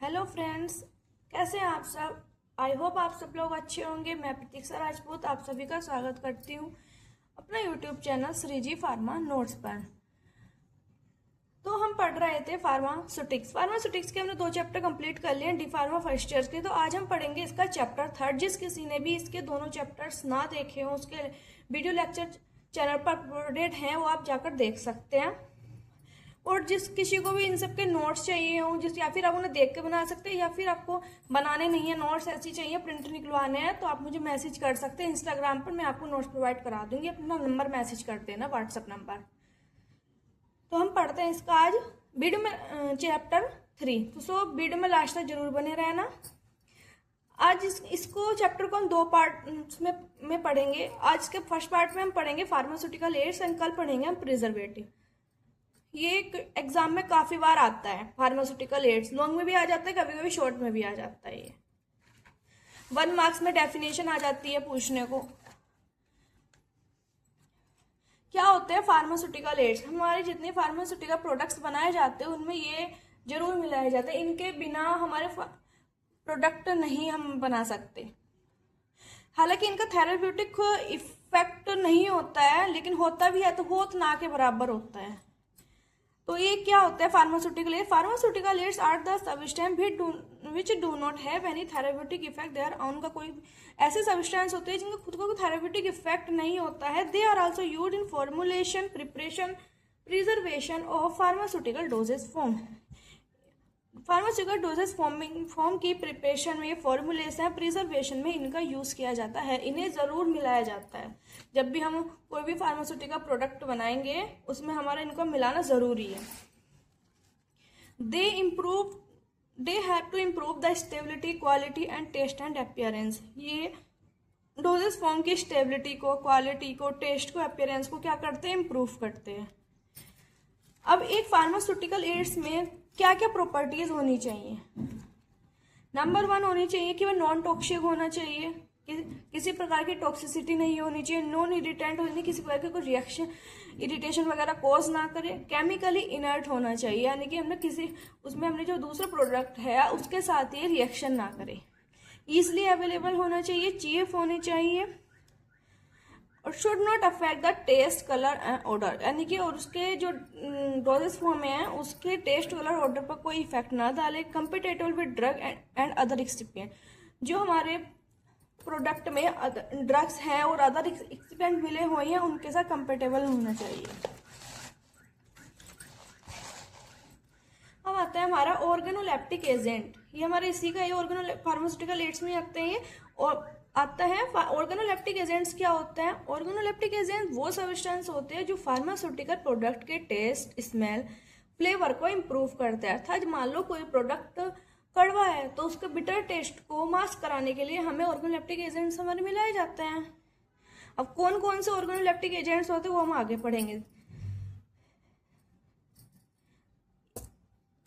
Hello friends, कैसे हैं आप सब। आई होप आप सब लोग अच्छे होंगे। मैं प्रतीक्षा राजपूत आप सभी का स्वागत करती हूँ अपना YouTube channel Shreeji pharma notes पर। तो हम पढ़ रहे थे फार्मास्यूटिक्स के हमने 2 चैप्टर कंप्लीट कर लिए डी फार्मा फर्स्ट ईयर के। तो आज हम पढ़ेंगे इसका चैप्टर 3। जिस किसी ने भी इसके दोनों चैप्टर्स ना देखे हों उसके वीडियो लेक्चर चैनल पर अपलोडेड हैं, वो आप जाकर देख सकते हैं। और जिस किसी को भी इन सब के नोट्स चाहिए हो, जिस या फिर आप उन्हें देख के बना सकते हैं, या फिर आपको बनाने नहीं है नोट्स, ऐसी चाहिए प्रिंट निकलवाने हैं, तो आप मुझे मैसेज कर सकते हैं इंस्टाग्राम पर। मैं आपको नोट्स प्रोवाइड करा दूंगी, अपना नंबर मैसेज कर देना, व्हाट्सएप नंबर। तो हम पढ़ते हैं इसका आज वीडियो में चैप्टर 3। तो सो वीडियो में लास्ट तक जरूर बने रहना। आज इसको चैप्टर को हम 2 पार्ट में पढ़ेंगे। आज के फर्स्ट पार्ट में हम पढ़ेंगे फार्मास्यूटिकल एड्स एंड कल पढ़ेंगे हम प्रिजर्वेटिव। ये एग्जाम में काफी बार आता है। फार्मास्यूटिकल एड्स लॉन्ग में भी आ जाता है, कभी कभी शॉर्ट में भी आ जाता है। ये 1 मार्क्स में डेफिनेशन आ जाती है पूछने को। क्या होते हैं फार्मास्यूटिकल एड्स। हमारे जितने फार्मास्यूटिकल प्रोडक्ट्स बनाए जाते हैं उनमें ये जरूर मिलाए जाते हैं। इनके बिना हमारे प्रोडक्ट नहीं हम बना सकते। हालांकि इनका थेराप्यूटिक इफेक्ट नहीं होता है, लेकिन होता भी है तो होत ना के बराबर होता है। तो ये क्या होता है pharmaceutical aids. Pharmaceutical aids are the substance which do not have any therapeutic effect. They are उनका कोई ऐसे सब्सटेंस होते हैं जिनका खुद को थेराप्यूटिक इफेक्ट नहीं होता है। They are also used in formulation, preparation, preservation of pharmaceutical dosage form. Pharmaceutical dosage form की प्रिपरेशन में, फॉर्मुलेशन, प्रिजर्वेशन में इनका यूज किया जाता है। इन्हें जरूर मिलाया जाता है। जब भी हम कोई भी फार्मास्यूटिकल प्रोडक्ट बनाएंगे उसमें हमारा इनको मिलाना जरूरी है। They have to improve the stability, quality and taste and appearance. ये डोजेज फॉर्म की स्टेबिलिटी को, क्वालिटी को, टेस्ट को, अपीयरेंस को क्या करते हैं, इम्प्रूव करते हैं। अब एक फार्मास्यूटिकल एड्स में क्या क्या प्रॉपर्टीज होनी चाहिए। नंबर 1 होनी चाहिए कि वह नॉन टॉक्सिक होना चाहिए, किसी प्रकार की टॉक्सिसिटी नहीं होनी चाहिए, नॉन इरिटेंट होनी, किसी प्रकार की कोई रिएक्शन, इरिटेशन वगैरह कॉज ना करे। केमिकली इनर्ट होना चाहिए, यानी कि हमने जो दूसरा प्रोडक्ट है उसके साथ ये रिएक्शन ना करे। ईजिली अवेलेबल होना चाहिए, चीफ होनी चाहिए, और should not affect the taste, colour and odour, यानी कि और उसके जो डोजेस फॉर्म में है उसके टेस्ट, कलर, ऑर्डर पर कोई इफेक्ट ना डाले। Compatible with drug and other excipient. जो हमारे प्रोडक्ट में ड्रग्स हैं और अदर एक्सिपिएंट मिले हुए हैं उनके साथ कंपेटेबल होना चाहिए। अब आता है हमारा ऑर्गेनोलेप्टिक एजेंट। ये हमारे इसी का, ये फार्मास्यूटिकल एड्स में आते हैं। और आता है ऑर्गेनोलेप्टिक एजेंट्स क्या होते हैं। ऑर्गेनोलेप्टिक एजेंट वो सब्सटेंस होते हैं जो फार्मास्यूटिकल प्रोडक्ट के टेस्ट, स्मेल, फ्लेवर को इम्प्रूव करते हैं। अर्थात मान लो कोई प्रोडक्ट कड़वा है तो उसके बिटर टेस्ट को मास्क कराने के लिए हमें ऑर्गेनोलेप्टिक एजेंट्स हमारे मिलाए जाते हैं। अब कौन कौन से ऑर्गेनोलेप्टिक एजेंट्स होते हैं वो हम आगे पढ़ेंगे।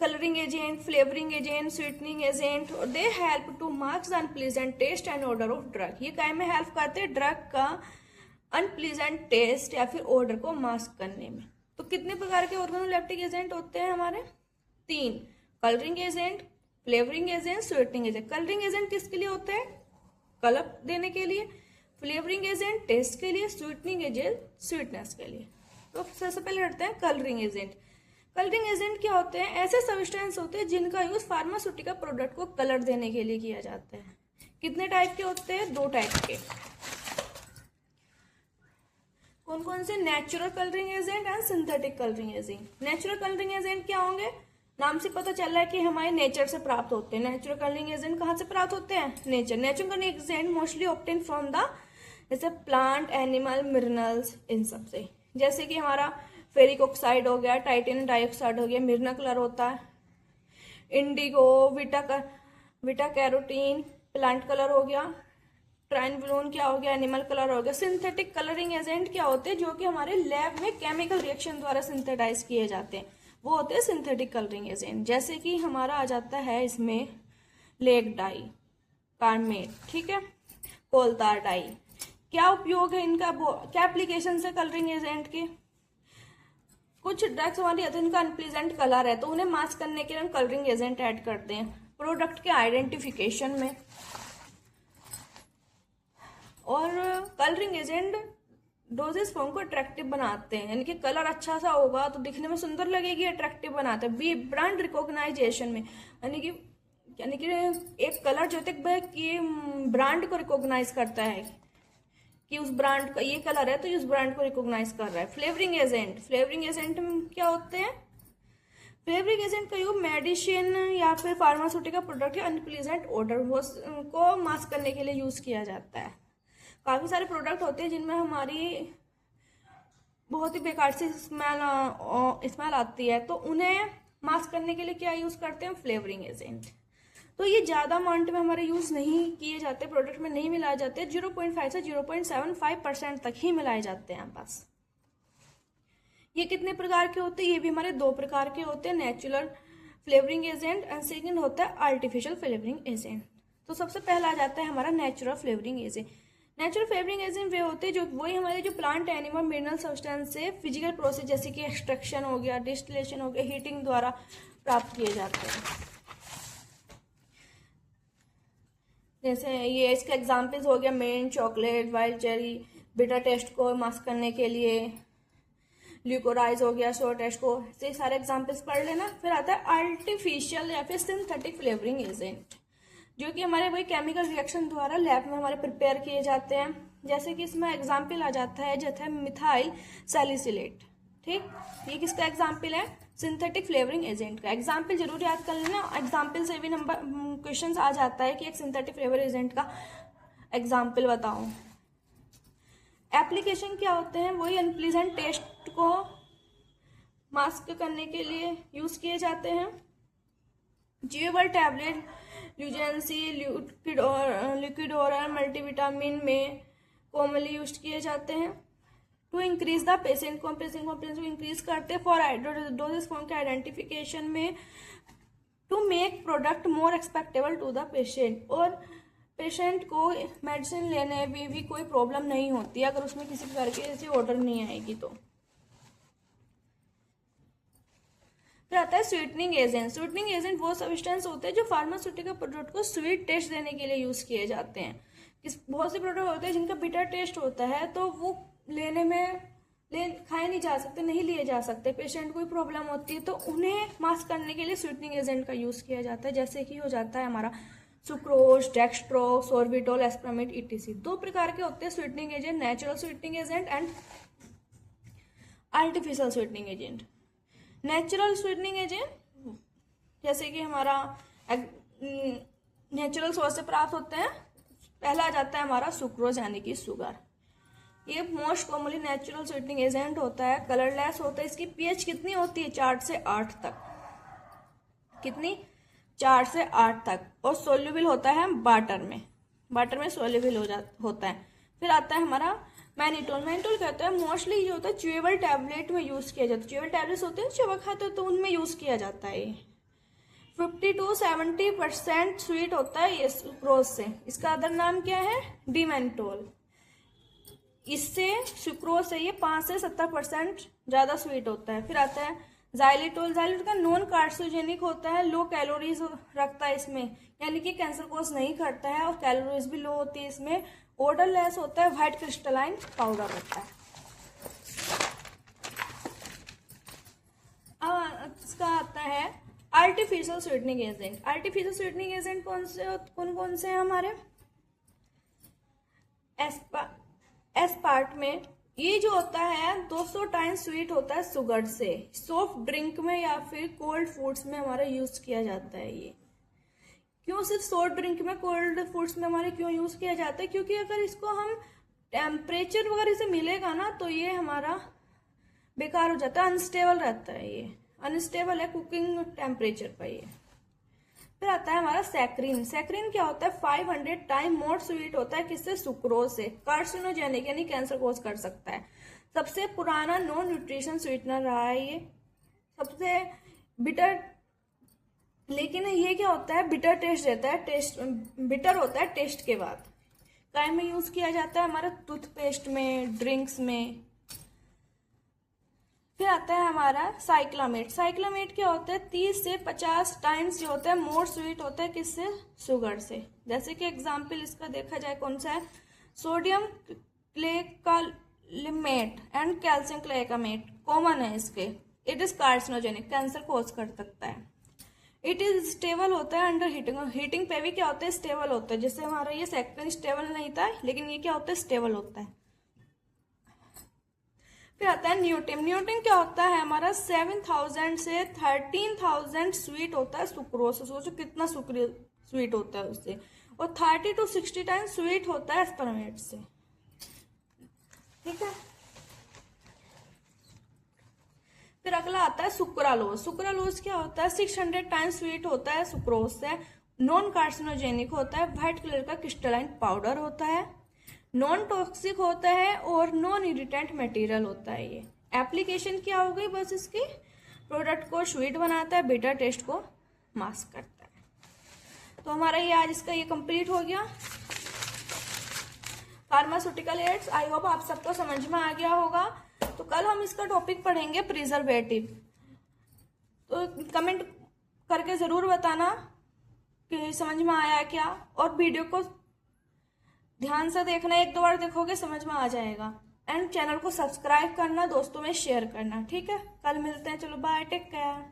Colouring agent, flavouring agent, sweetening agent, और they help to mask the unpleasant taste and order of drug. ये काय में हेल्प करते हैं, ड्रग का अनप्लीजेंट टेस्ट या फिर ऑर्डर को मास्क करने में। तो कितने प्रकार के ऑर्गेनोलेप्टिक एजेंट होते हैं हमारे? 3। Colouring agent, flavouring agent, sweetening agent. Colouring agent किसके लिए होते हैं? कलर देने के लिए। फ्लेवरिंग एजेंट टेस्ट के लिए, स्वीटनिंग एजेंट स्वीटनेस के लिए। तो सबसे पहले हटते हैं कलरिंग एजेंट। कलरिंग एजेंट क्या होते हैं? ऐसे सब्सटेंस होते हैं जिनका यूज फार्मास्यूटिकल प्रोडक्ट को कलर देने के लिए किया जाता है। कितने टाइप के होते हैं? 2 टाइप के। कौन कौन से? Natural colouring agent and synthetic colouring agent. Natural colouring agent क्या होंगे? नाम से पता चल रहा है कि हमारे नेचर से प्राप्त होते हैं। नेचुरल कलरिंग एजेंट कहाँ से प्राप्त होते हैं? Nature. Natural colouring agent mostly obtain from the जैसे प्लांट, एनिमल, मिनरल्स, इन सब से। जैसे कि हमारा फेरिक ऑक्साइड हो गया, टाइटेनियम डाइऑक्साइड हो गया, मिर्ना कलर होता है, इंडिगो, विटा कैरोटीन प्लांट कलर हो गया, ट्राइनब्लून क्या हो गया, एनिमल कलर हो गया। सिंथेटिक कलरिंग एजेंट क्या होते हैं? जो कि हमारे लैब में केमिकल रिएक्शन द्वारा सिंथेटाइज किए जाते हैं, वो होते हैं सिंथेटिक कलरिंग एजेंट। जैसे कि हमारा आ जाता है इसमें लेक डाई, कार्मेट, ठीक है, कोलतार डाई। क्या उपयोग है इनका, क्या एप्लीकेशन है कलरिंग एजेंट के? कुछ ड्रग्स हमारी जिनका अनप्लीजेंट कलर है तो उन्हें मास्क करने के लिए हम कलरिंग एजेंट ऐड करते हैं। प्रोडक्ट के आइडेंटिफिकेशन में, और कलरिंग एजेंट डोजेस फॉर्म को अट्रैक्टिव बनाते हैं, यानी कि कलर अच्छा सा होगा तो दिखने में सुंदर लगेगी, अट्रैक्टिव बनाते हैं। बी ब्रांड रिकॉग्नाइजेशन में, यानी कि एक कलर जो है कि ब्रांड को रिकॉग्नाइज करता है कि उस ब्रांड का ये कलर है तो ये उस ब्रांड को रिकॉग्नाइज कर रहा है। फ्लेवरिंग एजेंट में क्या होते हैं? फ्लेवरिंग एजेंट का यूज मेडिसिन या फिर फार्मास्यूटिकल प्रोडक्ट या अनप्लीजेंट ओडर को मास्क करने के लिए यूज किया जाता है। काफ़ी सारे प्रोडक्ट होते हैं जिनमें हमारी बहुत ही बेकार सी स्मेल आती है, तो उन्हें मास्क करने के लिए क्या यूज़ करते हैं? Flavouring agent. तो ये ज़्यादा अमाउंट में हमारे यूज़ नहीं किए जाते, प्रोडक्ट में नहीं मिलाए जाते, 0.5 से 0.75% तक ही मिलाए जाते हैं बस। ये कितने प्रकार के होते हैं? ये भी हमारे 2 प्रकार के होते हैं, natural flavouring agent and second होता है आर्टिफिशियल फ्लेवरिंग एजेंट। तो सबसे पहला आ जाता है हमारा natural flavouring agent. Natural flavouring agent वे होते हैं जो वही हमारे जो प्लांट एनिमल मिनरल सब्सटेंस से फिजिकल प्रोसेस जैसे कि एक्सट्रैक्शन हो गया, डिस्टिलेशन हो गया, हीटिंग द्वारा प्राप्त किए जाते हैं। जैसे ये इसके एग्जाम्पल्स हो गया mint, chocolate, wild cherry, bitter taste को मास्क करने के लिए ल्यूकोराइज हो गया, शोर टेस्ट को, ये सारे एग्जाम्पल्स पढ़ लेना। फिर आता है आर्टिफिशियल या फिर सिंथेटिक फ्लेवरिंग एजेंट, जो कि हमारे वही केमिकल रिएक्शन द्वारा लैब में हमारे प्रिपेयर किए जाते हैं। जैसे कि इसमें एग्जाम्पल आ जाता है जैसे मिथाइल सैलिसिलेट। ठीक, ये किसका एग्जाम्पल है? सिंथेटिक फ्लेवरिंग एजेंट का। एग्जाम्पल जरूर याद कर लेना, एग्जाम्पल से भी नंबर क्वेश्चंस आ जाता है कि एक सिंथेटिक फ्लेवर एजेंट का एग्जाम्पल बताओ। एप्लीकेशन क्या होते हैं? वही अनप्लीजेंट टेस्ट को मास्क करने के लिए यूज किए जाते हैं। Chewable tablet, lozenges, liquid oral multivitamin में कॉमनली यूज किए जाते हैं। To increase the patient compressing को इंक्रीज करते हैं। फॉर डोजेस फॉर्म के आइडेंटिफिकेशन में, to make product more expectable to the patient, और पेशेंट को मेडिसिन लेने में भी कोई प्रॉब्लम नहीं होती अगर उसमें किसी प्रकार की ऐसी ऑर्डर नहीं आएगी तो। फिर आता है स्वीटनिंग एजेंट। स्वीटनिंग एजेंट वो सब्सटेंस होते हैं जो फार्मास्यूटिकल प्रोडक्ट को स्वीट टेस्ट देने के लिए यूज किए जाते हैं। बहुत से प्रोडक्ट होते हैं जिनका बिटर टेस्ट होता है तो वो खाए नहीं जा सकते, नहीं लिए जा सकते, पेशेंट को कोई प्रॉब्लम होती है तो उन्हें मास्क करने के लिए स्वीटनिंग एजेंट का यूज किया जाता है। जैसे कि हो जाता है हमारा सुक्रोज, डेक्सट्रोज, सोर्बिटोल, एस्प्रामिड, ईटीसी। 2 प्रकार के होते हैं sweetening agent, natural sweetening agent and artificial sweetening agent. Natural sweetening agent जैसे कि हमारा नेचुरल सोर्स से प्राप्त होते हैं। पहला आ जाता है हमारा सुक्रोज यानी कि शुगर। ये most commonly natural sweetening agent होता है, कलरलेस होता है। इसकी पीएच कितनी होती है? 4 से 8 तक। कितनी? 4 से 8 तक। और सोल्यूबल होता है वाटर में सोल्यूबल होता है। फिर आता है हमारा मैनिटोल। मैनिटोल कहते हैं मोस्टली जो होता है च्यूएबल टैबलेट में यूज किया जाता है। च्यूएबल टैबलेट्स होते हैं चबा खाते हो तो उनमें यूज किया जाता है। 50 to 70% स्वीट होता है ये सुक्रोज से। इसका अदर नाम क्या है? डिमेंटोल। इससे सुक्रोज से ये 5 से 70% ज्यादा स्वीट होता है। फिर आता है जाइलिटोल। जाइलिटोल का नॉन कार्सिनोजेनिक होता है, लो कैलोरीज रखता है इसमें, यानी कि कैंसर कोज नहीं करता है और कैलोरीज भी लो होती है इसमें। ओडरलेस होता है, व्हाइट क्रिस्टलाइन पाउडर होता है। अब इसका आता है artificial sweetening agent. Artificial sweetening agent कौन से हैं हमारे? एस्पार्ट में ये जो होता है 200 टाइम्स स्वीट होता है शुगर से। सॉफ्ट ड्रिंक में या फिर कोल्ड फूड्स में हमारा यूज किया जाता है। ये क्यों सिर्फ सॉफ्ट ड्रिंक में, कोल्ड फूड्स में हमारे क्यों यूज किया जाता है? क्योंकि अगर इसको हम टेम्परेचर वगैरह से मिलेगा ना तो ये हमारा बेकार हो जाता है, अनस्टेबल रहता है। ये अनस्टेबल है कुकिंग टेम्परेचर पर ये। फिर आता है हमारा सैक्रिन। सैक्रिन क्या होता है? 500 टाइम मोर स्वीट होता है। किससे? सुक्रोज से। कार्सिनोजेनिक यानी कैंसर कोज कर सकता है। सबसे पुराना नॉन न्यूट्रिशन स्वीटनर रहा है ये, सबसे बिटर। लेकिन ये क्या होता है? बिटर टेस्ट देता है, टेस्ट बिटर होता है टेस्ट के बाद। काय में यूज किया जाता है? हमारा टूथपेस्ट में, ड्रिंक्स में। फिर आता है हमारा साइक्लामेट। साइक्लामेट क्या होता है, 30 से 50 टाइम्स जो होता है मोर स्वीट होता है किससे, शुगर से। जैसे कि एग्जाम्पल इसका देखा जाए कौन सा है, सोडियम क्लेकालिमेट एंड कैल्शियम क्लेकामेट कॉमन है इसके। इट इज कार्सिनोजेनिक, कैंसर कोज कर सकता है। इट इज स्टेबल होता है अंडर हीटिंग, हीटिंग पे भी क्या होता है, स्टेबल होता है। जैसे हमारा ये सेकंड स्टेबल नहीं था, लेकिन ये क्या होता है, स्टेबल होता है। फिर आता है न्यूटिन। न्यूटिन क्या होता है हमारा, 7000 से 13000 स्वीट होता है सुक्रोज से। सोचो कितना स्वीट होता है उससे। और 30 to 60 टाइम्स स्वीट होता है एस्पर्मेट से। ठीक है। फिर अगला आता है सुक्रालोज। सुक्रालोज क्या होता है, 600 टाइम्स स्वीट होता है सुक्रोज से। नॉन कार्सिनोजेनिक होता है, व्हाइट कलर का क्रिस्टलाइन पाउडर होता है, नॉन टॉक्सिक होता है और नॉन इरिटेंट मटेरियल होता है। ये एप्लीकेशन क्या हो गई, बस इसकी प्रोडक्ट को स्वीट बनाता है, बिटर टेस्ट को मास्क करता है। तो हमारा ये आज इसका ये कंप्लीट हो गया फार्मास्यूटिकल एड्स। आई होप आप सबको समझ में आ गया होगा। तो कल हम इसका टॉपिक पढ़ेंगे प्रिजर्वेटिव। तो कमेंट करके जरूर बताना कि समझ में आया क्या, और वीडियो को ध्यान से देखना, 1-2 बार देखोगे समझ में आ जाएगा। एंड चैनल को सब्सक्राइब करना, दोस्तों में शेयर करना। ठीक है, कल मिलते हैं, चलो बाय, टेक केयर।